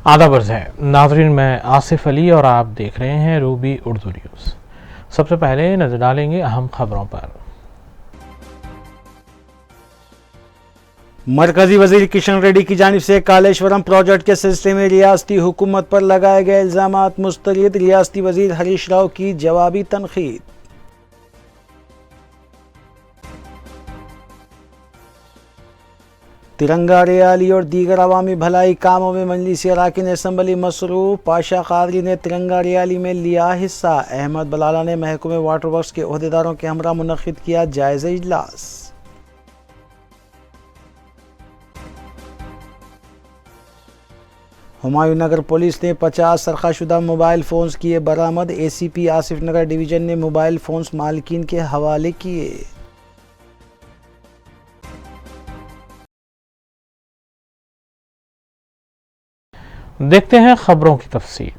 आदाब अर्ज़ है नाज़रीन, मैं आसिफ अली और आप देख रहे हैं रूबी उर्दू न्यूज़। सबसे पहले नजर डालेंगे अहम खबरों पर। मरकजी वजीर किशन रेड्डी की जानिब से कालेश्वरम प्रोजेक्ट के सिलसिले में रियासती हुकूमत पर लगाए गए इल्जामात मुस्तरद, रियासती वजीर हरीश राव की जवाबी तनकीद। तिरंगा रैली और दीगर अवामी भलाई कामों में मजलिसी अरकान असम्बली मसरूफ, पाशा कादरी ने तिरंगा रैली में लिया हिस्सा। अहमद बलाला ने महकमे वाटर वर्क्स के ओहदेदारों के हमरा मुनक्किद किया जायजा इजलास। हुमायूं नगर पुलिस ने 50 सरखाशुदा मोबाइल फ़ोन्स किए बरामद। ACP आसिफ नगर डिवीज़न ने मोबाइल फ़ोन्स मालिकीन के हवाले किए। देखते हैं खबरों की तफसील।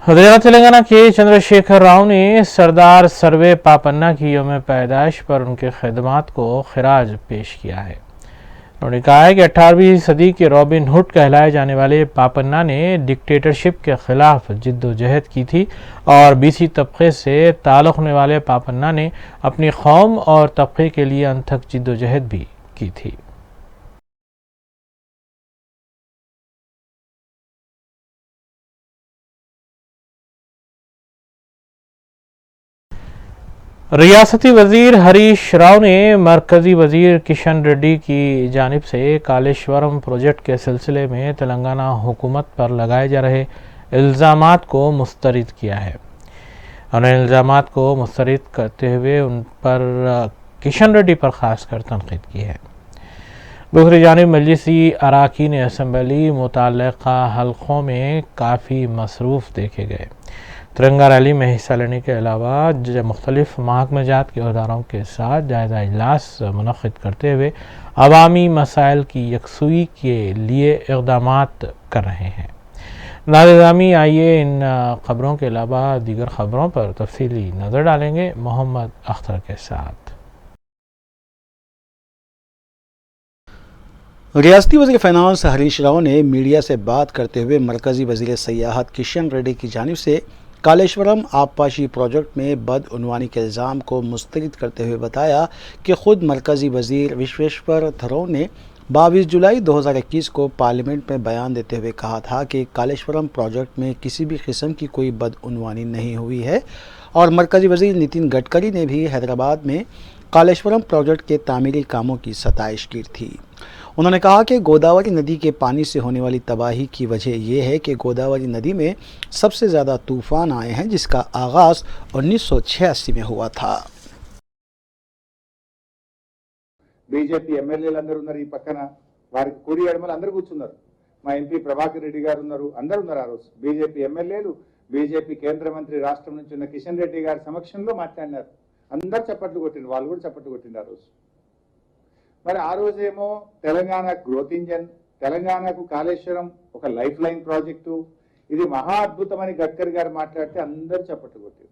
हरियाणा तेलंगाना के चंद्रशेखर राव ने सरदार सर्वे पापन्ना की यौम पैदाइश पर उनके खिदमात को खिराज पेश किया है। उन्होंने कहा है कि 18वीं सदी के रॉबिन हुड कहलाए जाने वाले पापन्ना ने डिक्टेटरशिप के खिलाफ जिद्दोजहद की थी और BC तबके से ताल्लुक़ होने वाले पापन्ना ने अपनी कौम और तबके के लिए अनथक जिद्दोजहद भी की थी। रियासती वजीर हरीश राव ने मरकजी वजीर किशन रेड्डी की जानिब से कालेश्वरम प्रोजेक्ट के सिलसिले में तेलंगाना हुकूमत पर लगाए जा रहे इल्ज़ामात को मुस्तरद किया है। उन्होंने इल्ज़ामात को मुस्तरद करते हुए उन पर किशन रेड्डी पर खासकर तनकीद की है। दूसरी जानिब मजलिसी अरकान असम्बली मुतल्लिक़ा हल्कों में काफ़ी मसरूफ़ देखे गए। तिरंगा रैली में हिस्सा लेने के अलावा मुख्तलिफ महकमेजात के अहदेदारों के साथ जायजा इजलास मुनक़्क़िद करते हुए अवामी मसाइल की यकसुई के लिए इक़दामात कर रहे हैं। नाज़रीन, आइए इन खबरों के अलावा दीगर खबरों पर तफसीली नज़र डालेंगे मोहम्मद अख्तर के साथ। रियासती वज़ीर फ़ाइनेंस हरीश राव ने मीडिया से बात करते हुए मरकज़ी वज़ीर सयाहत किशन रेड्डी की जानिब से कालेश्वरम आबपाशी प्रोजेक्ट में बदउनवानी के इल्ज़ाम को मुस्तरद करते हुए बताया कि ख़ुद मरकज़ी वज़ीर विश्वेश्वर थरों ने 22 जुलाई 2021 को पार्लियामेंट में बयान देते हुए कहा था कि कालेश्वरम प्रोजेक्ट में किसी भी किस्म की कोई बदउनवानी नहीं हुई है। और मरकज़ी वज़ीर नितिन गडकरी ने भी हैदराबाद में कालेश्वरम प्रोजेक्ट के तामीरी कामों की सताइश की थी। उन्होंने कहा कि गोदावरी नदी के पानी से होने वाली तबाही की वजह यह है कि गोदावरी नदी में सबसे ज़्यादा तूफ़ान आए हैं, जिसका आगाज़ 1986 में हुआ था। बीजेपी ఎమ్మెల్యేలందరూ ఉన్నారు, ఈ పక్కన వారికి కుడి ఎడమలు అందరూ కూర్చున్నారు. మా ఎంపీ ప్రభాకర్ రెడ్డి గారు ఉన్నారు, అందరూ ఉన్నారు. ఆ రోజు బీజేపీ ఎమ్మెల్యేలు, బీజేపీ కేంద్ర మంత్రి రాష్ట్రం నుంచి ఉన్న కిషన్ రెడ్డి గారి సమక్షంలో మాట్లాడినారు. అందరూ చప్పట్లు కొట్టిండ్రు, వాళ్ళు కూడా చప్పట్లు కొట్టిండ్రు ఆ రోజు. మరి ఆ రోజేమో తెలంగాణ గ్రోత్ ఇంజన్, తెలంగాణకు కాళేశ్వరం ఒక లైఫ్ లైన్ ప్రాజెక్టు, ఇది మహా అద్భుతమని గడ్కరీ గారు మాట్లాడితే అందరూ చప్పట్లు కొట్టారు.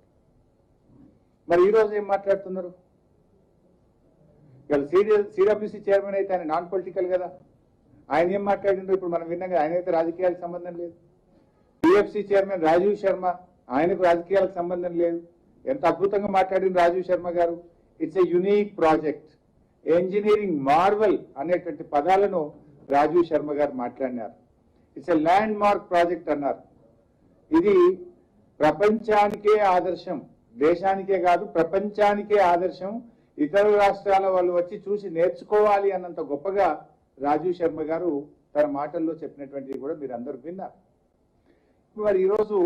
మరి ఈ రోజు ఏం మాట్లాడుతున్నారు? ఇవాళ CWC చైర్మన్ అయితే ఆయన నాన్ పొలిటికల్ కదా, ఆయన ఏం మాట్లాడిండ్రు ఇప్పుడు మనం విన్నాం కదా, ఆయన అయితే రాజకీయాలకు సంబంధం లేదు. PFC చైర్మన్ రాజీవ్ శర్మ, ఆయనకు రాజకీయాలకు సంబంధం లేదు. ఎంత అద్భుతంగా మాట్లాడింది రాజీవ్ శర్మ గారు. It's a unique project, engineering Marvel అనేటువంటి పదాలను రాజీవ్ శర్మ గారు మాట్లాడినారు. It's a land mark project అన్నారు. ఇది ప్రపంచానికే ఆదర్శం, దేశానికే కాదు ప్రపంచానికే ఆదర్శం. ఇతర రాష్ట్రాల వాళ్ళు వచ్చి చూసి నేర్చుకోవాలి అన్నంత గొప్పగా రాజీవ్ శర్మ గారు తన మాటల్లో చెప్పినటువంటిది కూడా మీరు అందరూ విన్నారు. మరి ఈరోజు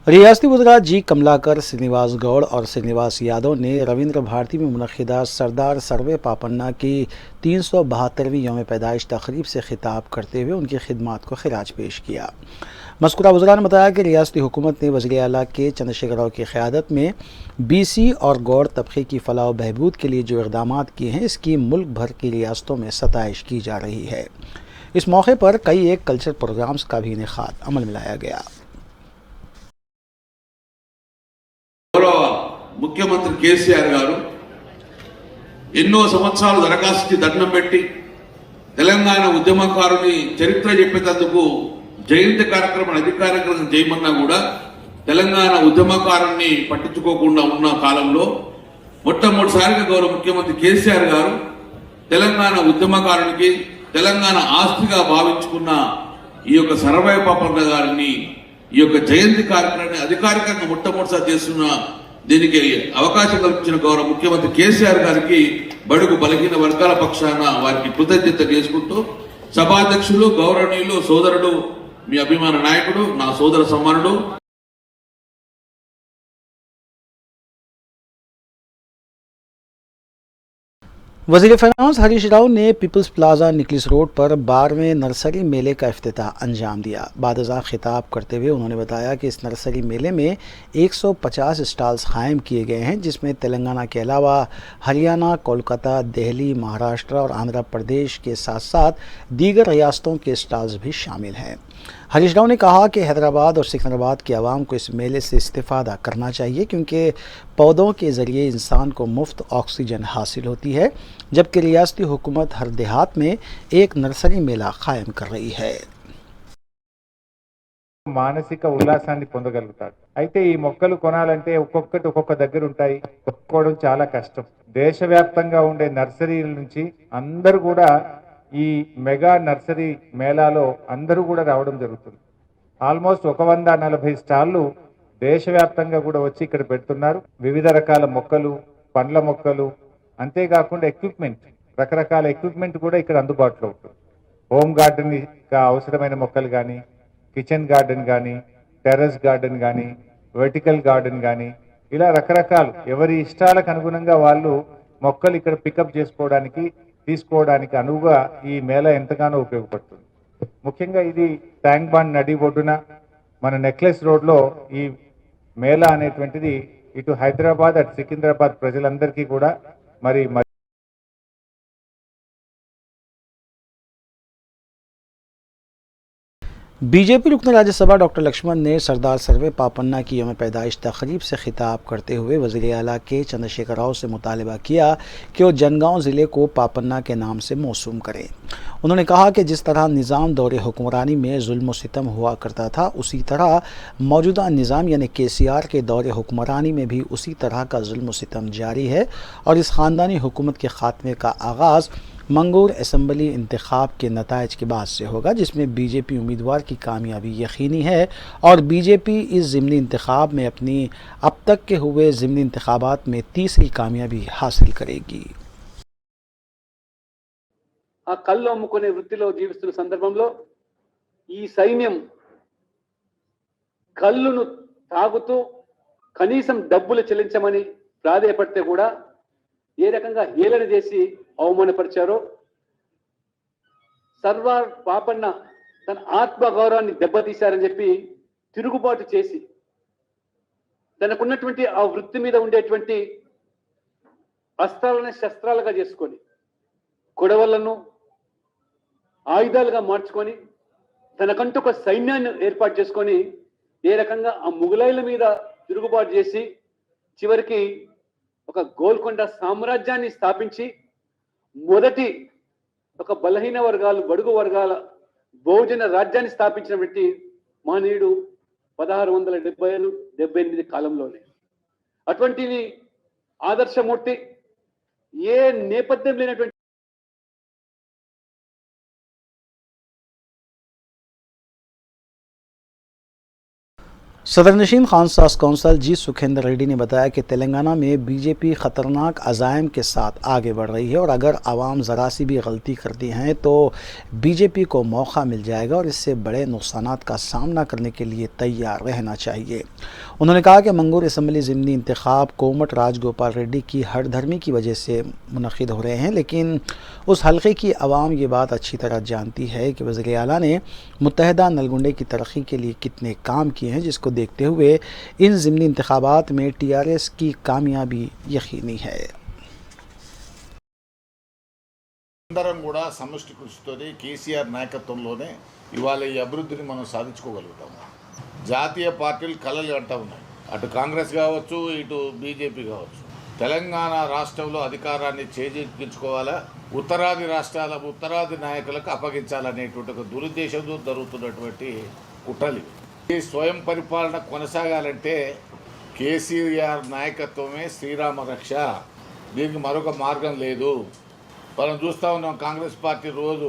रियासती वज़रा जी कमलाकर, श्रीनिवास गौड़ और श्रीनिवास यादव ने रविंद्र भारती में मुनक़्क़िदा सरदार सर्वे पापन्ना की 372वीं यौम पैदाइश तक़रीब से खिताब करते हुए उनकी खिदमात को खिराज पेश किया। मज़कूरा वज़रा ने बताया कि रियासती हुकूमत ने वज़ीर आला के चंद्रशेखर राव की क़यादत में BC और गौड़ तबके की फ़लाह व बहबूद के लिए जो इक़दामात किए हैं, इसकी मुल्क भर की रियासतों में सताइश की जा रही है। इस मौके पर कई एक कल्चर प्रोग्राम्स का भी इनेकाद अमल में लाया गया। मुख्यमंत्री केसीआर गारू ఎన్నో సంవత్సరాలు దరఖాస్తుకి దండం పెట్టి తెలంగాణ ఉద్యమకారుని చరిత్ర చెప్పేందుకు జయంతి కార్యక్రమం అధికారికంగా చేయమన్నా కూడా తెలంగాణ ఉద్యమకారుని పట్టించుకోకుండా ఉన్న కాలంలో మొట్టమొదటిసారిగా గౌరవ ముఖ్యమంత్రి కేసీఆర్ గారు తెలంగాణ ఉద్యమకారునికి తెలంగాణ ఆస్తిగా భావించుకున్న ఈ యొక్క సర్వయ్య పాపన్న గారిని ఈ యొక్క జయంతి కార్యక్రమాన్ని అధికారికంగా మొట్టమొదటిసారి చేస్తున్న దీనికి అవకాశం కల్పించిన గౌరవ ముఖ్యమంత్రి కేసీఆర్ గారికి బడుగు బలహీన వర్గాల పక్షాన వారికి కృతజ్ఞత చేసుకుంటూ సభాధ్యక్షులు గౌరవనీయులు సోదరుడు మీ అభిమాన నాయకుడు నా సోదర సమానుడు वज़ीर फ़िनांस हरीश राव ने पीपल्स प्लाजा निकलिस रोड पर 12वें नर्सरी मेले का इफ्तिताह अंजाम दिया। बादशाह खिताब करते हुए उन्होंने बताया कि इस नर्सरी मेले में 150 स्टॉल्स कायम किए गए हैं, जिसमें तेलंगाना के अलावा हरियाणा, कोलकाता, दिल्ली, महाराष्ट्र और आंध्र प्रदेश के साथ साथ दीगर रियासतों के स्टॉल्स भी शामिल हैं। हरीश राव ने कहा कि हैदराबाद और सिकंदराबाद की आवाम को इस मेले से इस्तेफादा करना चाहिए, क्योंकि पौधों के ज़रिए इंसान को मुफ्त ऑक्सीजन हासिल होती है, जबकि रियासती हुकूमत हर देहात में एक नर्सरी मेला कायम कर रही है। మానసిక ఉల్లాసాన్ని పొందగలుగుతాడు. అయితే ఈ మొక్కలు కొనాలంటే ఒక్కొక్కటి ఒక్కొక్క దగ్గర ఉంటాయి, కొనుక్కోవడం చాలా కష్టం. దేశవ్యాప్తంగా ఉండే నర్సరీల నుంచి అందరూ కూడా ఈ మెగా నర్సరీ మేళాలో అందరూ కూడా రావడం జరుగుతుంది. ఆల్మోస్ట్ 140 స్టాళ్లు దేశవ్యాప్తంగా కూడా వచ్చి ఇక్కడ పెడుతున్నారు. వివిధ రకాల మొక్కలు, పండ్ల మొక్కలు, అంతేకాకుండా ఎక్విప్మెంట్, రకరకాల ఎక్విప్మెంట్ కూడా ఇక్కడ అందుబాటులో ఉంటుంది. హోమ్ గార్డెన్ గా అవసరమైన మొక్కలు కానీ, కిచెన్ గార్డెన్ కానీ, టెర్రస్ గార్డెన్ కానీ, వర్టికల్ గార్డెన్ కానీ, ఇలా రకరకాలు ఎవరి ఇష్టాలకు అనుగుణంగా వాళ్ళు మొక్కలు ఇక్కడ పికప్ చేసుకోవడానికి, తీసుకోవడానికి అనువుగా ఈ మేళా ఎంతగానో ఉపయోగపడుతుంది. ముఖ్యంగా ఇది ట్యాంక్ బండ్ నడి ఒడ్డున మన నెక్లెస్ రోడ్లో ఈ మేళా అనేటువంటిది ఇటు హైదరాబాద్ అటు సికింద్రాబాద్ ప్రజలందరికీ కూడా మరి बीजेपी रुकन राज्यसभा डॉक्टर लक्ष्मण ने सरदार सर्वे पापन्ना की यौम पैदाइश तकरीब से खिताब करते हुए वज़ीर आला के चंद्रशेखर राव से मुतालबा किया कि वो जनगांव ज़िले को पापन्ना के नाम से मौसूम करें। उन्होंने कहा कि जिस तरह निज़ाम दौर हुक्मरानी में जुल्म सितम हुआ करता था, उसी तरह मौजूदा निज़ाम यानी केसीआर के दौर हुक्मरानी में भी उसी तरह का जुल्म सितम जारी है और इस ख़ानदानी हुकूमत के ख़ात्मे का आगाज़ मंगूर असम्बली इंतखाब के नताइज के बाद से होगा, जिसमें बीजेपी उम्मीदवार की कामयाबी यकीनी है और बीजेपी इस ज़िमनी इंतखाब में अपनी अब तक के हुए ज़िमनी इंतखाबात में तीसरी कामयाबी हासिल करेगी। ఆ కళ్ళు అమ్ముకునే వృత్తిలో జీవిస్తున్న సందర్భంలో ఈ సైన్యం కళ్ళును తాగుతూ కనీసం డబ్బులు చెల్లించమని ప్రాధేయపడితే కూడా ఏ రకంగా హేళన చేసి అవమానపరిచారో, సర్వార్ పాపన్న తన ఆత్మగౌరవాన్ని దెబ్బతీశారని చెప్పి తిరుగుబాటు చేసి తనకున్నటువంటి ఆ వృత్తి మీద ఉండేటువంటి అస్త్రాలను శస్త్రాలుగా చేసుకొని, గొడవలను ఆయుధాలుగా మార్చుకొని, తనకంటూ ఒక సైన్యాన్ని ఏర్పాటు చేసుకొని ఏ రకంగా ఆ ముగలాయిల మీద తిరుగుబాటు చేసి చివరికి ఒక గోల్కొండ సామ్రాజ్యాన్ని స్థాపించి మొదటి ఒక బలహీన వర్గాలు, బడుగు వర్గాల బహుజన రాజ్యాన్ని స్థాపించినటువంటి మహనీయుడు 1677-78 కాలంలోనే. అటువంటి ఆదర్శమూర్తి ఏ నేపథ్యం లేనటువంటి सदर नशीन खानसास कौंसल जी सुखेंद्र रेड्डी ने बताया कि तेलंगाना में बीजेपी ख़तरनाक अज़ाइम के साथ आगे बढ़ रही है और अगर आवाम ज़रा सी भी गलती करती हैं तो बीजेपी को मौका मिल जाएगा और इससे बड़े नुकसानात का सामना करने के लिए तैयार रहना चाहिए। उन्होंने कहा कि मंगूर असम्बली ज़िमनी इंतखाब कोमट राजगोपाल रेड्डी की हर धर्मी की वजह से मुनक़िद हो रहे हैं, लेकिन उस हल्के की आवाम ये बात अच्छी तरह जानती है कि वज़ीर आला ने मुत्तहदा नलगुंडे की तरक्की के लिए कितने काम किए हैं, जिसको देखते हुए इन ज़िमनी इंतखाबात में टीआरएस की कामयाबी यकीनी है। అందరం కూడా సమిష్టి కృషితోనే కేసీఆర్ నాయకత్వంలోనే ఇవాళ ఈ అభివృద్ధిని మనం సాధించుకోగలుగుతాము. జాతీయ పార్టీలు కలలు అంటూ ఉన్నాయి, అటు కాంగ్రెస్ కావచ్చు, ఇటు బీజేపీ కావచ్చు. తెలంగాణ రాష్ట్రంలో అధికారాన్ని చేజిక్కించుకోవాలా, ఉత్తరాది రాష్ట్రాల ఉత్తరాది నాయకులకు అప్పగించాలనేటువంటి ఒక దురుద్దేశంతో జరుగుతున్నటువంటి కుట్రలు. ఈ స్వయం పరిపాలన కొనసాగాలంటే కేసీఆర్ నాయకత్వమే శ్రీరామ రక్ష, దీనికి మరొక మార్గం లేదు. మనం చూస్తూ ఉన్నాం కాంగ్రెస్ పార్టీ రోజు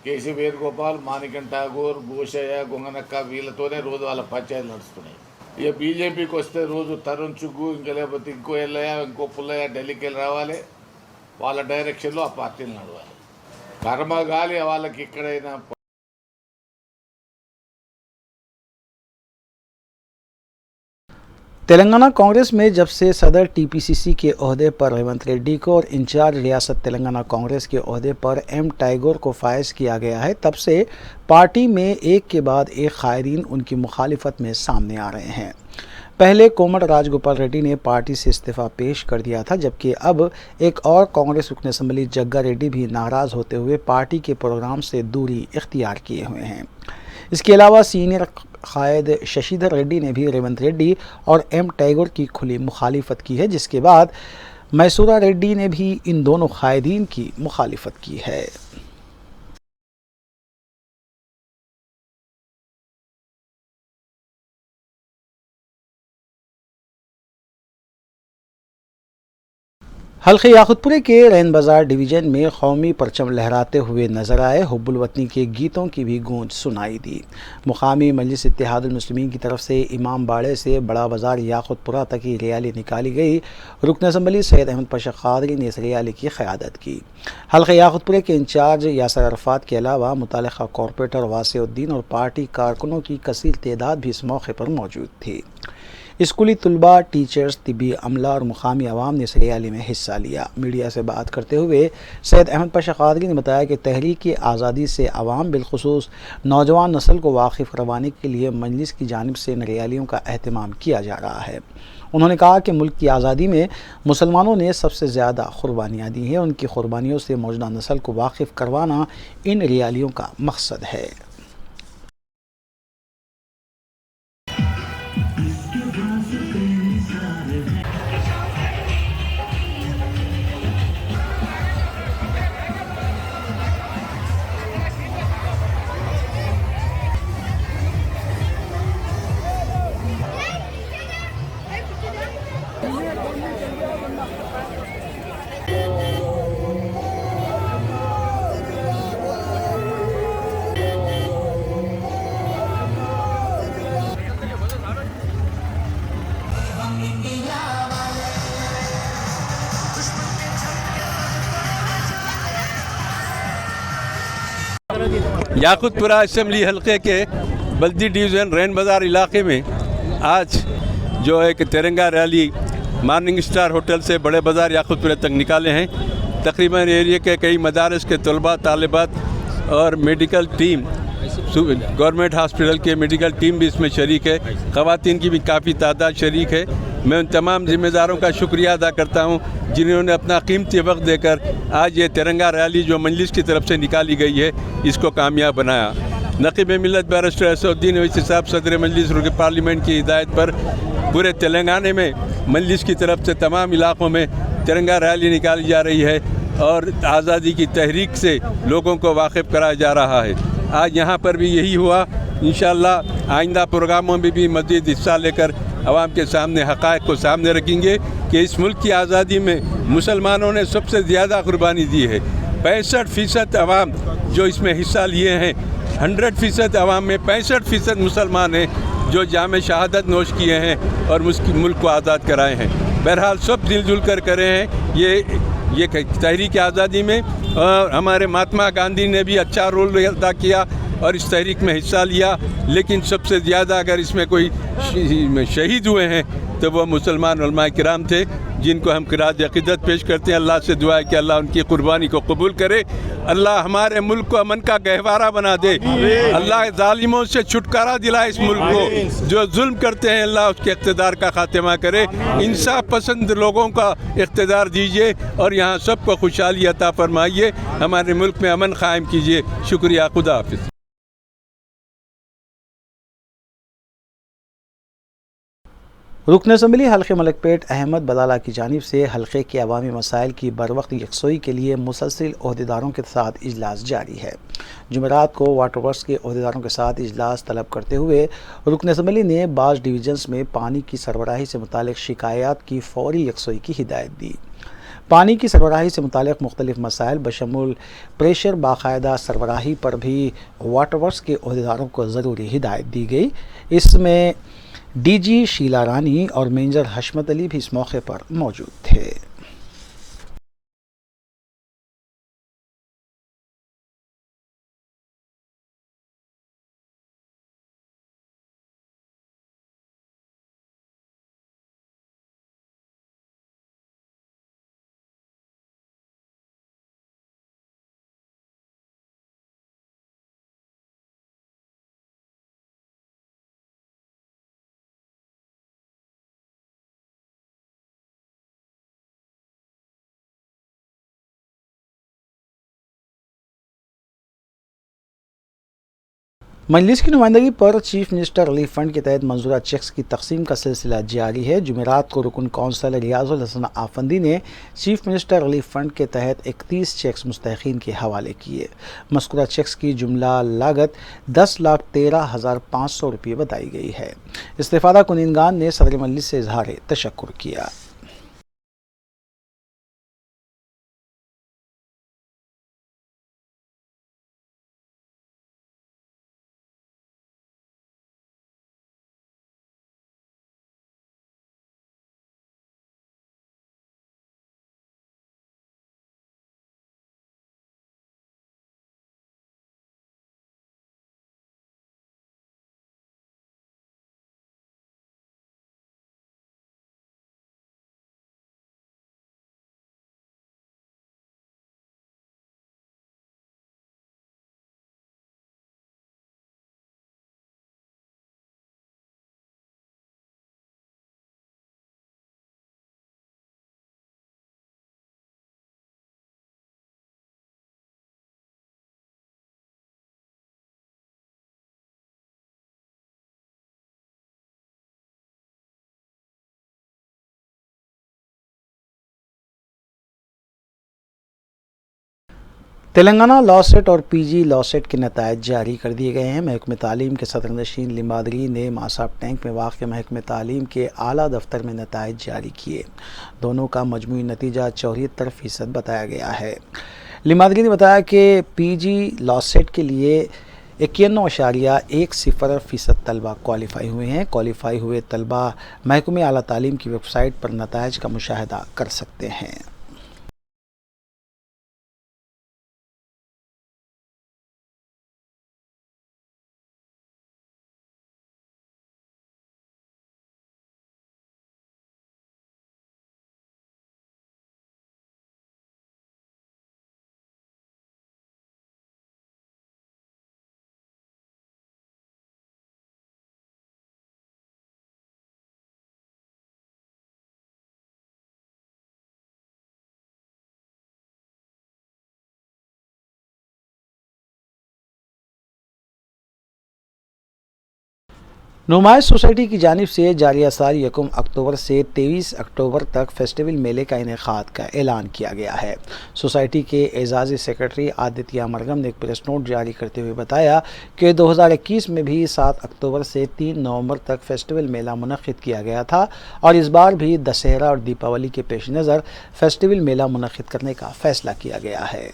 కేసీ వేణుగోపాల్, మాణిక్యం ఠాగూర్, భూషయ్య, గొంగనక్క వీళ్ళతోనే రోజు వాళ్ళ పంచాయతీలు నడుస్తున్నాయి. ఇక బీజేపీకి వస్తే రోజు తరుణ్ చుగ్గు, ఇంకా లేకపోతే ఇంకో ఎల్లయ్య, ఇంకో పుల్లయ్య ఢిల్లీకి వెళ్ళి రావాలి, వాళ్ళ డైరెక్షన్లో ఆ పార్టీలు నడవాలి. కర్మగాలి వాళ్ళకి ఎక్కడైనా. तेलंगाना कांग्रेस में जब से सदर टीपीसीसी के ओहदे पर रेवंत रेड्डी को और इंचार्ज रियासत तेलंगाना कांग्रेस के ओहदे पर एम टैगोर को फायज किया गया है, तब से पार्टी में एक के बाद एक कायदीन उनकी मुखालिफत में सामने आ रहे हैं। पहले कोमट राजगोपाल रेड्डी ने पार्टी से इस्तीफ़ा पेश कर दिया था, जबकि अब एक और कांग्रेस रुकन असम्बली जग्गा रेड्डी भी नाराज़ होते हुए पार्टी के प्रोग्राम से दूरी इख्तियार किए हुए हैं। इसके अलावा सीनियर कायद शशिधर रेड्डी ने भी रेवंत रेड्डी और एम टैगोर की खुली मुखालिफत की है, जिसके बाद मैसूरा रेड्डी ने भी इन दोनों कायदीन की मुखालिफत की है। हल्के याकुतपुरे के रैन बाज़ार डिवीज़न में कौमी परचम लहराते हुए नजर आए। हुब्बुल वतनी के गीतों की भी गूंज सुनाई दी। मुकामी मजलिस इत्तेहादुल मुस्लिमीन की तरफ से इमाम बाड़े से बड़ा बाज़ार याकुतपुरा तक की रैली निकाली गई। रुकन असम्बली सैयद अहमद पाशा कादरी ने इस रैली की क़यादत की। हल्के याकुतपुरे के इंचार्ज यासर अरफात के अलावा मुतालिका कॉरपोरेटर वासिउद्दीन और पार्टी कारकुनों की कसीर तादाद भी इस मौके पर मौजूद थी। स्कूली तलबा, टीचर्स, तिब्बी अमला और मुकामी अवाम ने इस रैली में हिस्सा लिया। मीडिया से बात करते हुए सैयद अहमद पाशा कादरी ने बताया कि तहरीक आज़ादी से अवाम बिलखुसूस नौजवान नस्ल को वाकिफ़ करवाने के लिए मजलिस की जानिब से इन रैलियों का अहतमाम किया जा रहा है। उन्होंने कहा कि मुल्क की आज़ादी में मुसलमानों ने सबसे ज़्यादा कुर्बानियाँ दी हैं। उनकी कुर्बानियों से मौजूदा नस्ल को वाकिफ़ करवाना इन रैलियों का मकसद है। याकुतपुरा असम्बली हल्के के बल्दी डिवीज़न रैन बाज़ार इलाके में आज जो एक तिरंगा रैली मॉर्निंग स्टार होटल से बड़े बाज़ार याकुतपुरा तक निकाले हैं। तकरीबन एरिया के कई मदारस के तलबा, तालिबात और मेडिकल टीम, गवर्नमेंट हॉस्पिटल के मेडिकल टीम भी इसमें शरीक है। ख़वातीन की भी काफ़ी तादाद शरीक है। मैं उन तमाम ज़िम्मेदारों का शुक्रिया अदा करता हूँ जिन्होंने अपना कीमती वक्त देकर आज ये तिरंगा रैली जो मजलिस की तरफ से निकाली गई है इसको कामयाब बनाया। नक़ीब मिल्लत बैरिस्टर असदुद्दीन ओवैसी साहब सदर मजलिस रुकन पार्लियामेंट की हिदायत पर पूरे तेलंगाना में मजलिस की तरफ से तमाम इलाक़ों में तिरंगा रैली निकाली जा रही है और आज़ादी की तहरीक से लोगों को वाकिफ़ कराया जा रहा है। आज यहाँ पर भी यही हुआ। इंशाअल्लाह आइंदा प्रोग्रामों में भी मज़ीद हिस्सा लेकर आवाम के सामने हक़ाइक़ को सामने रखेंगे कि इस मुल्क की आज़ादी में मुसलमानों ने सबसे ज़्यादा कुर्बानी दी है। 65% आवाम जो इसमें हिस्सा लिए हैं, 100% आवाम में 65% मुसलमान हैं जो जाम शहादत नोश किए हैं और मुल्क को आज़ाद कराए हैं। बहरहाल सब मिलजुल कर करे हैं ये तहरीक आज़ादी में। और हमारे महात्मा गांधी ने भी अच्छा रोल अदा किया और इस तहरीक में हिस्सा लिया, लेकिन सबसे ज़्यादा अगर इसमें कोई शहीद हुए हैं तो वो मुसलमान उलमा किराम थे जिनको हम क़िरात अक़ीदत पेश करते हैं। अल्लाह से दुआ है कि अल्लाह उनकी कुर्बानी को कबूल करे। अल्लाह हमारे मुल्क को अमन का गहवारा बना दे। अल्लाह ज़ालिमों से छुटकारा दिलाए इस मुल्क को। जो जुल्म करते हैं अल्लाह उसके इक़्तिदार का ख़ात्मा करे। इंसाफ पसंद लोगों का इक़्तिदार दीजिए और यहाँ सबको खुशहाली अता फरमाइए। हमारे मुल्क में अमन क़ायम कीजिए। शुक्रिया। खुदा हाफ़िज़। रुकन असम्बली हल्के मलकपेट अहमद बलाला की जानिब से हल्के के अवामी मसाइल की बरवक्त यकसोई के लिए मुसलसिल अहदेदारों के साथ इजलास जारी है। जुमेरात को वाटर वर्क्स के अहदेदारों के साथ इजलास तलब करते हुए रुकन असम्बली ने बाज़ डिवीजन्स में पानी की सरबराही से मुतालिक शिकायत की फौरी यकसोई की हिदायत दी। पानी की सरबराही से मुतालिक मुख्तलिफ मसाइल बशमूल प्रेशर बाकायदा सरबराही पर भी वाटर वर्क्स के अहदेदारों को ज़रूरी हिदायत दी गई। इसमें डीजी शीला रानी और मेजर हशमत अली भी इस मौके पर मौजूद थे। मजलिस की नुमाइंदगी पर चीफ मिनिस्टर रिलीफ फंड के तहत मंजूरा चेक्स की तकसीम का सिलसिला जारी है। जुमेरात को रुकन कौंसल रियाजुल हसन आफंदी ने चीफ मिनिस्टर रिलीफ फंड के तहत 31 चेक्स मुस्तहिकीन के हवाले किए। मज़कूरा चेक्स की जुमला लागत 10,13,500 रुपये बताई गई है। इस्तेफादा कुनिनगान ने सदर मजलिस से इजहार तशक्कुर किया। तेलंगाना लॉ सेट और पीजी लॉ सेट के नतायज जारी कर दिए गए हैं। महकमे तालीम के सदर नशीन लिमादरी ने मासाब टैंक में वाक़ महकमे तालीम के आला दफ्तर में नतायज जारी किए। दोनों का मजमूई नतीजा 74% बताया गया है। लिमादरी ने बताया कि पीजी लॉ सेट के लिए 91.10% तलबा क्वालिफाई हुए हैं। क्वालिफाई हुए तलबा महकमे आला तालीम की वेबसाइट पर नतायज का मुशाहिदा कर सकते हैं। नुमाइश सोसाइटी की जानिब से जारी साल 1 अक्टूबर से 23 अक्टूबर तक फेस्टिवल मेले का इनेकाद का ऐलान किया गया है। सोसाइटी के एजाज़ी सेक्रेटरी आदित्य मरगम ने एक प्रेस नोट जारी करते हुए बताया कि 2021 में भी 7 अक्टूबर से 3 नवंबर तक फेस्टिवल मेला मुनक़्क़िद किया गया था और इस बार भी दशहरा और दीपावली के पेश नज़र फेस्टिवल मेला मुनक़्क़िद करने का फ़ैसला किया गया है।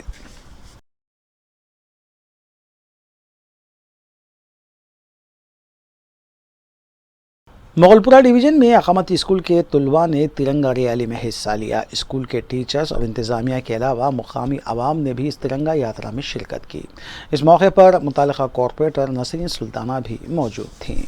मोगलपुरा डिवीज़न में अकामती स्कूल के तुलबा ने तिरंगा रैली में हिस्सा लिया। स्कूल के टीचर्स और इंतज़ामिया के अलावा मुकामी आवाम ने भी इस तिरंगा यात्रा में शिरकत की। इस मौके पर मुतालिका कॉरपोरेटर नसरीन सुल्ताना भी मौजूद थीं।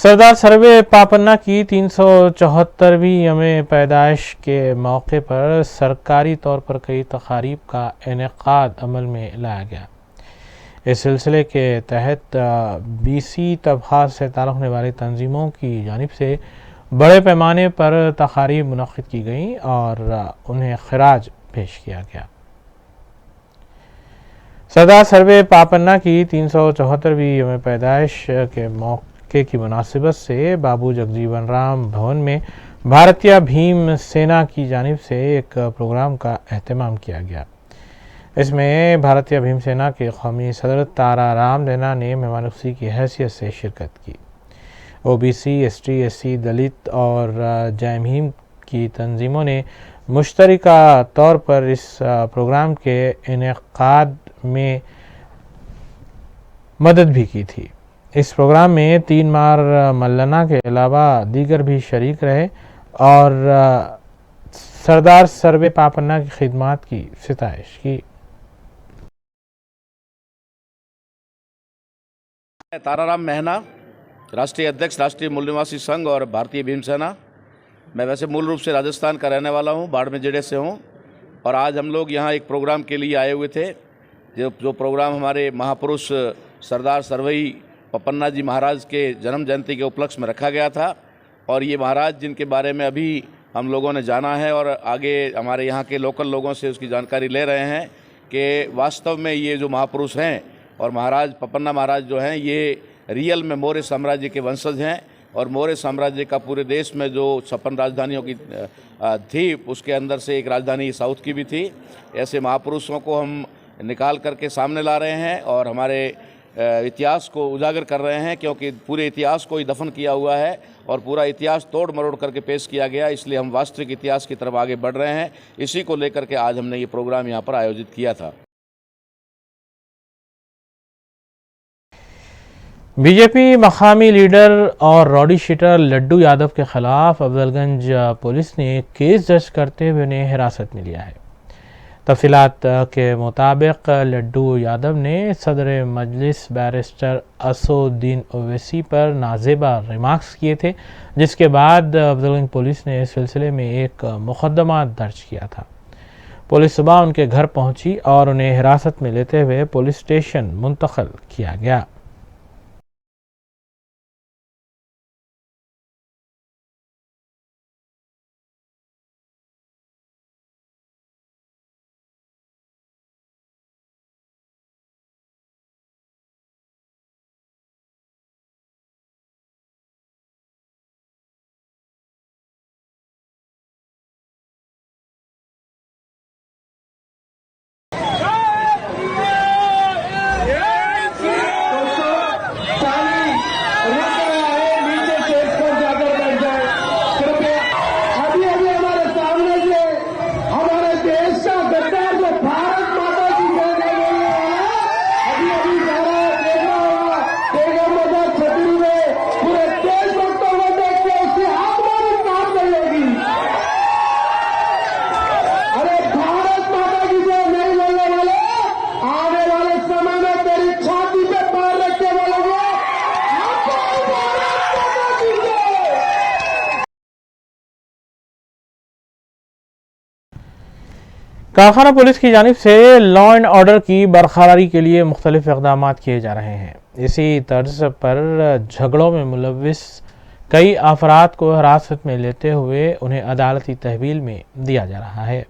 सरदार सर्वे पापन्ना की 374वीं यौम पैदाइश के मौके पर सरकारी तौर पर कई तकारीब का इनेकाद अमल में लाया गया। इस सिलसिले के तहत बीसी तबक़ात से ताल्लुक़ रखने वाली तंजीमों की जानिब से बड़े पैमाने पर तकारीब मुनक़्क़िद की गई और उन्हें खिराज पेश किया गया। सरदार सर्वे पापन्ना की 374वीं यौम पैदाइश के मौके की मुनासिबत से बाबू जगजीवन राम भवन में भारतीय भीम सेना की जानिब से एक प्रोग्राम का एहतमाम किया गया। इसमें भारतीय भीम सेना के कौमी सदर तारा राम दैना ने मेहमानखुशी की हैसियत से शिरकत की। ओबीसी, एसटी, एससी, दलित और जय भीम की तंजीमों ने मुश्तरका तौर पर इस प्रोग्राम के इनेकाद में मदद भी की थी। इस प्रोग्राम में 3 मार मल्लाना के अलावा दीगर भी शरीक रहे और सरदार सर्वे पापन्ना की खिदमात की सिताइश की। ताराराम मेहना, राष्ट्रीय अध्यक्ष राष्ट्रीय मूल निवासी संघ और भारतीय भीम सेना। मैं वैसे मूल रूप से राजस्थान का रहने वाला हूँ, बाड़मेर जिले से हूँ और आज हम लोग यहाँ एक प्रोग्राम के लिए आए हुए थे। जो प्रोग्राम हमारे महापुरुष सरदार सर्वई पपन्ना जी महाराज के जन्म जयंती के उपलक्ष्य में रखा गया था और ये महाराज जिनके बारे में अभी हम लोगों ने जाना है और आगे हमारे यहाँ के लोकल लोगों से उसकी जानकारी ले रहे हैं कि वास्तव में ये जो महापुरुष हैं और महाराज पपन्ना महाराज जो हैं ये रियल में मौर्य साम्राज्य के वंशज हैं और मौर्य साम्राज्य का पूरे देश में जो 56 राजधानियों की थी उसके अंदर से एक राजधानी साउथ की भी थी। ऐसे महापुरुषों को हम निकाल करके सामने ला रहे हैं और हमारे इतिहास को उजागर कर रहे हैं, क्योंकि पूरे इतिहास को ही दफन किया हुआ है और पूरा इतिहास तोड़ मरोड़ करके पेश किया गया। इसलिए हम वास्तविक इतिहास की तरफ आगे बढ़ रहे हैं। इसी को लेकर के आज हमने ये प्रोग्राम यहाँ पर आयोजित किया था। बीजेपी मकामी लीडर और रॉडी शीटर लड्डू यादव के खिलाफ अफजलगंज पुलिस ने केस दर्ज करते हुए उन्हें हिरासत में लिया है। तफसीलात के मुताबिक लड्डू यादव ने सदर मजलिस बैरिस्टर असुद्दीन ओवैसी पर नाजेबा रिमार्क्स किए थे, जिसके बाद अफजलगंज पुलिस ने इस सिलसिले में एक मुकदमा दर्ज किया था। पुलिस सुबह उनके घर पहुंची और उन्हें हिरासत में लेते हुए पुलिस स्टेशन मुंतकिल किया गया। कारखाना पुलिस की जानिब से लॉ एंड ऑर्डर की बरकरारी के लिए मुख्तलिफ इक़दाम किए जा रहे हैं। इसी तर्ज पर झगड़ों में मुलव्विस कई अफराद को हिरासत में लेते हुए उन्हें अदालती तहवील में दिया जा रहा है।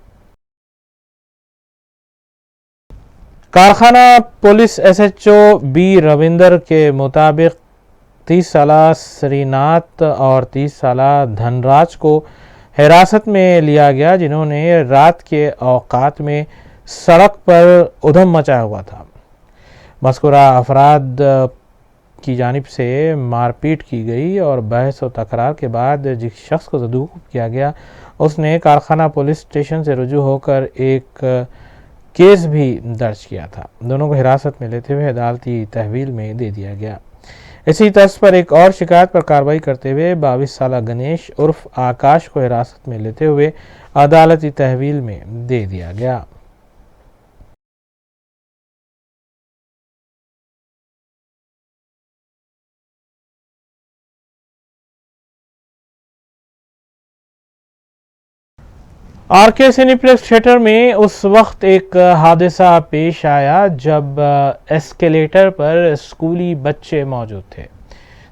कारखाना पुलिस SHO बी रविंदर के मुताबिक 30 साला श्रीनाथ और 30 साला धनराज को हिरासत में लिया गया, जिन्होंने रात के औकात में सड़क पर उधम मचाया हुआ था। मज़कूरा अफराद की जानिब से मारपीट की गई और बहस और तकरार के बाद जिस शख्स को ज़दूक़ किया गया उसने कारखाना पुलिस स्टेशन से रुजू होकर एक केस भी दर्ज किया था। दोनों को हिरासत में लेते हुए अदालती तहवील में दे दिया गया। इसी तर्ज पर एक और शिकायत पर कार्रवाई करते हुए 22 साला गणेश उर्फ आकाश को हिरासत में लेते हुए अदालती तहवील में दे दिया गया। आरके सिनेप्लेक्स थिएटर में उस वक्त एक हादसा पेश आया जब एस्केलेटर पर स्कूली बच्चे मौजूद थे।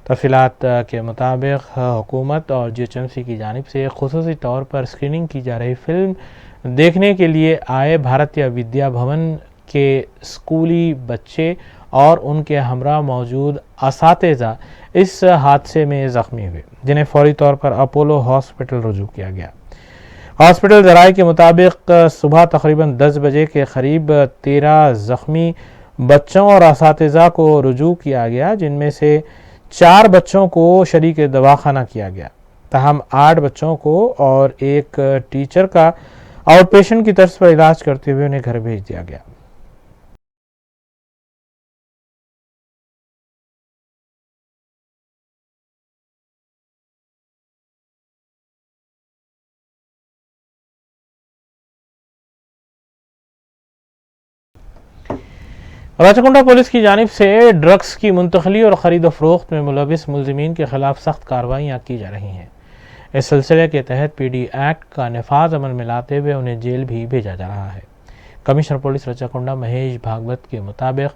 तफसीलात के मुताबिक हुकूमत और जीएचएमसी की जानिब से खुसूसी तौर पर स्क्रीनिंग की जा रही फिल्म देखने के लिए आए भारतीय विद्या भवन के स्कूली बच्चे और उनके हमरा मौजूद असातिज़ा इस हादसे में ज़ख्मी हुए, जिन्हें फौरी तौर पर अपोलो हॉस्पिटल रुजू किया गया। हॉस्पिटल ज़राए के मुताबिक सुबह तकरीबन 10 बजे के करीब 13 ज़ख्मी बच्चों और असातिज़ा को रुजू किया गया, जिनमें से 4 बच्चों को शरीक दवाखाना किया गया। तहम 8 बच्चों को और एक टीचर का आउटपेशेंट की तर्ज पर इलाज करते हुए उन्हें घर भेज दिया गया। राचकुंडा पुलिस की जानिब से ड्रग्स की मुंतकली और ख़रीद फरोख्त में मुलविस मुलज़िमीन के खिलाफ सख्त कार्रवाइयाँ की जा रही हैं। इस सिलसिले के तहत पीडी एक्ट का नफाज अमल में लाते हुए उन्हें जेल भी भेजा जा रहा है। कमिश्नर पुलिस राचकुंडा महेश भागवत के मुताबिक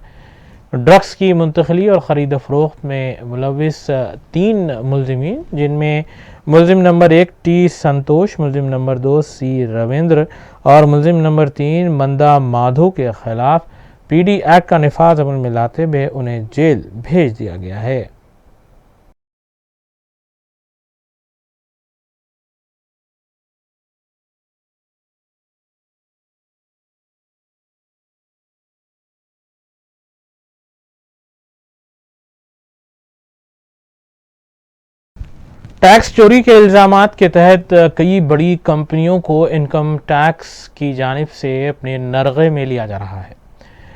ड्रग्स की मुंतकली और ख़रीद फरोख्त में मुलविस 3 मुलज़िमीन, जिनमें मुलजिम नंबर 1 टी संतोष, मुलजिम नंबर 2 सी रविंद्र और मुलजिम नंबर 3 मंदा माधो के खिलाफ पीडी एक्ट का नफाज अमल में लाते हुए उन्हें जेल भेज दिया गया है। टैक्स चोरी के इल्ज़ामात के तहत कई बड़ी कंपनियों को इनकम टैक्स की जानिब से अपने नरगे में लिया जा रहा है।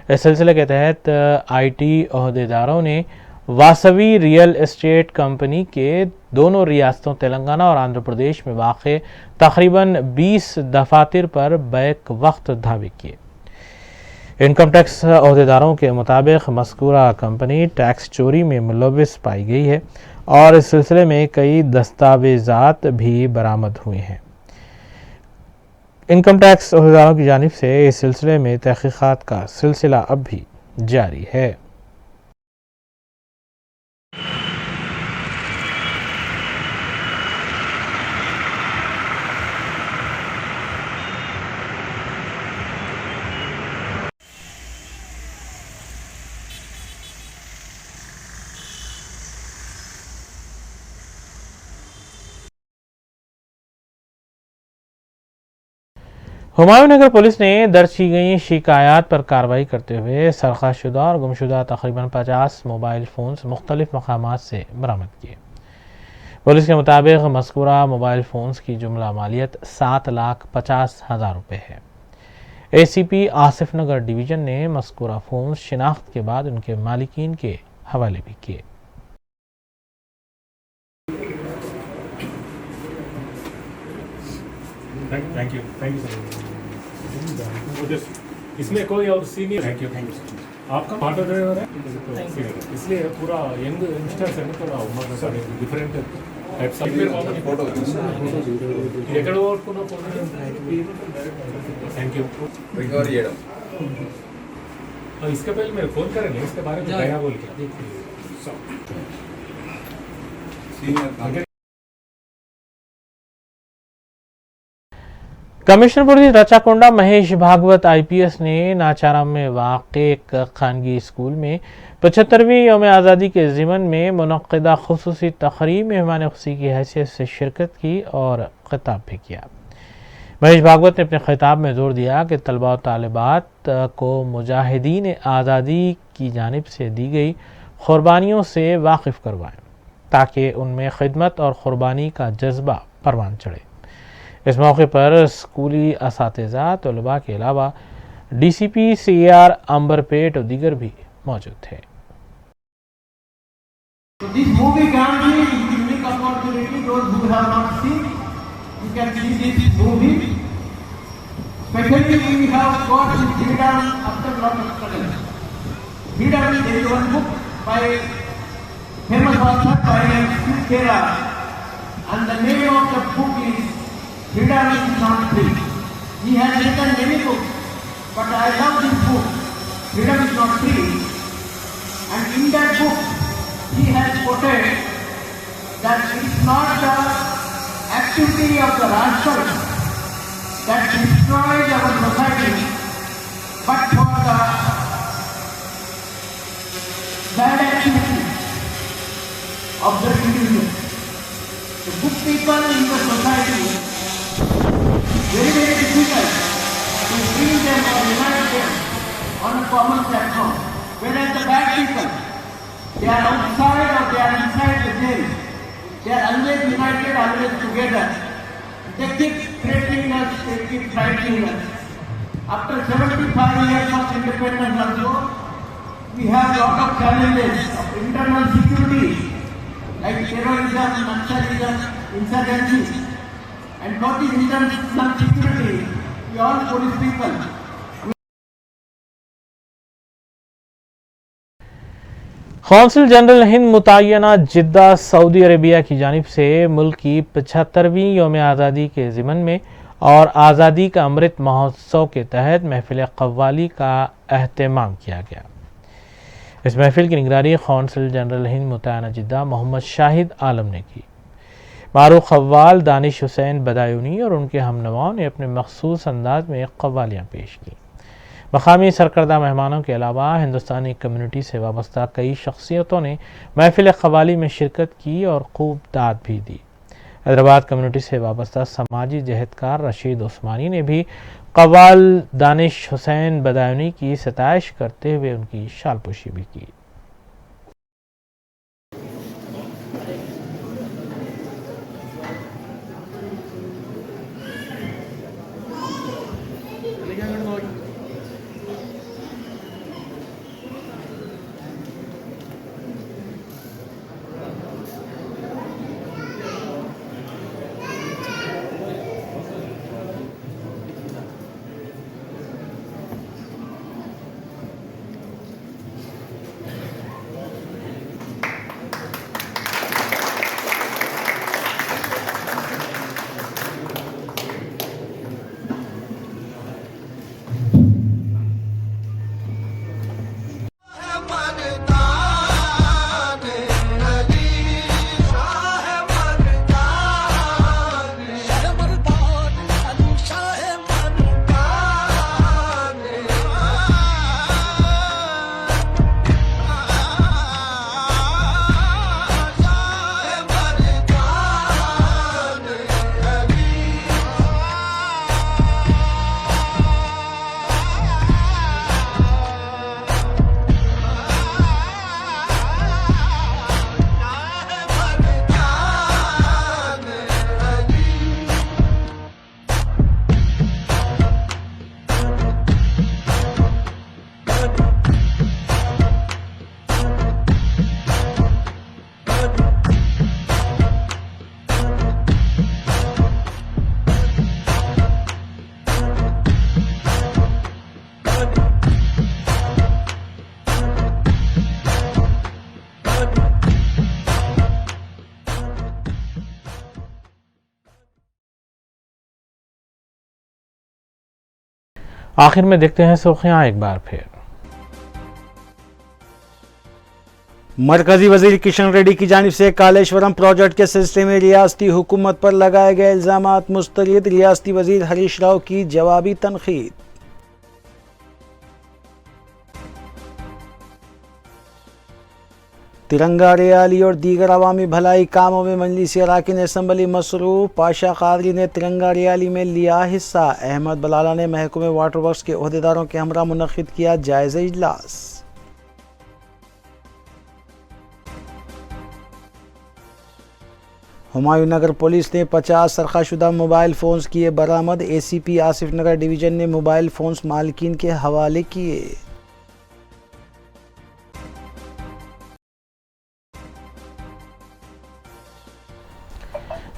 इस सिलसिले के तहत आईटी अहदेदारों ने वासवी रियल एस्टेट कंपनी के दोनों रियासतों तेलंगाना और आंध्र प्रदेश में वाक़े तकरीबन 20 दफातर पर बैक वक्त धावे किए। इनकम टैक्स अहदेदारों के मुताबिक मज़कूरा कंपनी टैक्स चोरी में मुलविस पाई गई है और इस सिलसिले में कई दस्तावेज़ात भी बरामद हुए हैं। इनकम टैक्स अहदेदारों की जानिब से इस सिलसिले में तहक़ीक़ात का सिलसिला अब भी जारी है। हुमायूंनगर पुलिस ने दर्ज की गई शिकायत पर कार्रवाई करते हुए सरखाशुदा और गुमशुदा तकरीबन 50 मोबाइल फ़ोन्स मुख्तलिफ मकामात से बरामद किए। पुलिस के मुताबिक मज़कूरा मोबाइल फ़ोन्स की जुमला मालियत 7,50,000 रुपये है। एसीपी आसिफ नगर डिवीज़न ने मज़कूरा फ़ोन्स शिनाख्त के बाद उनके मालिकीन के हवाले भी किए। Thank you sir. इसमें कोई और सीनियर थैंक यू आपका ऑटो ड्राइवर है, इसलिए पूरा यंग यंगस्टर्स है, थोड़ा उम्र sir different types of photo ఎక్కడ ఓడుకున్నా थैंक यू रिकवर చేయడం। इसके पहले मेरे फोन करेंगे इसके बारे में क्या बोल के senior. Commissioner police Rachakonda Mahesh Bhagwat IPS ने नाचाराम में वाक़े एक खानगी स्कूल में 75वीं यौम आज़ादी के ज़िमन में मुनक़्क़िदा ख़ुसूसी तक़रीब में मेहमान ख़ुशी की हैसियत से शिरकत की और ख़िताब भी किया। महेश भागवत ने अपने ख़िताब में ज़ोर दिया कि तलबा और तालिबात को मुजाहिदीन आज़ादी की जानिब से दी गई क़ुरबानियों से वाकिफ़ करवाएँ ताकि उनमें खिदमत और क़ुरबानी का जज्बा परवान चढ़े। इस मौके पर स्कूली असातिज़ा तलबा के अलावा डीसीपी सीआर अंबरपेट और दीगर भी मौजूद थे। This movie can be a unique opportunity. Those who have not seen, you can see this movie. Especially we have got this freedom after lot of struggle. Freedom is one book by famous author by C. Kera, and the name of the book is Freedom is Not Free. He has written many books, but I love this book, Freedom is Not Free. And in that book, he has quoted that it's not the activity of the rascals that destroys our society, but for the bad activity of the individual. The good people in the society, very, very difficult to bring them or unite them on a common platform. Whereas the bad people, they are outside or they are inside the jail. They are always united, always together. They keep threatening us, they keep frightening us. After 75 years of independence also, we have a lot of challenges of internal security, like terrorism, nationalism, insurgency. And for this internal security, we all police people. Consul general Hind मुतय्यना Jeddah Saudi Arabia की जानिब से मुल्क की 75वीं यौम आज़ादी के ज़िमन में और आज़ादी का अमृत महोत्सव के तहत महफिल कव्वाली का अहतमाम किया गया। इस महफिल की निगरानी कौंसिल जनरल हिंद मुतय्यना जिद्दा मोहम्मद शाहिद आलम ने की। मारूफ कव्वाल दानिश हुसैन बदायूनी और उनके हमनवाओं ने अपने मखसूस अंदाज में कव्वालियाँ पेश की। मकामी सरकर्दा मेहमानों के अलावा हिंदुस्तानी कम्युनिटी से वाबस्ता कई शख्सियतों ने महफिल कव्वाली में शिरकत की और खूब दाद भी दी। हैदराबाद कम्युनिटी से वाबस्ता समाजी जहदकार रशीद उस्मानी ने भी कव्वाल दानिश हुसैन बदायूनी की सताइश करते हुए उनकी शालपोशी भी की। आखिर में देखते हैं सुर्खियां एक बार फिर। मरकजी वजीर किशन रेड्डी की जानिब से कालेश्वरम प्रोजेक्ट के सिलसिले में रियासती हुकूमत पर लगाए गए इल्जामात मुस्तरद, रियासती वजीर हरीश राव की जवाबी तनकीद। तिरंगा रैली और दीगर अवामी भलाई कामों में मजलिसी अराकीन असम्बली मसरूफ, पाशा कादरी ने तिरंगा रैली में लिया हिस्सा। अहमद बलाला ने महकमे वाटर वर्क्स के ओहदेदारों के हमरा मुनक्किद किया जायजा इजलास। हुमायूं नगर पुलिस ने 50 सरखाशुदा मोबाइल फ़ोन्स किए बरामद। ACP आसिफ नगर डिवीज़न ने मोबाइल फ़ोन्स मालिकीन के हवाले किए।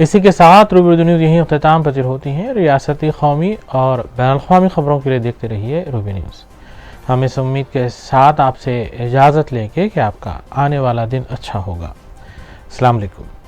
इसी के साथ रूबरू न्यूज़ यहीं अख्ताम पजीर होती हैं। रियासती, कौमी और बैनुल-अक़वामी खबरों के लिए देखते रहिए रूबी न्यूज़। हम इस उम्मीद के साथ आपसे इजाज़त लेंगे कि आपका आने वाला दिन अच्छा होगा। अस्सलाम वालेकुम।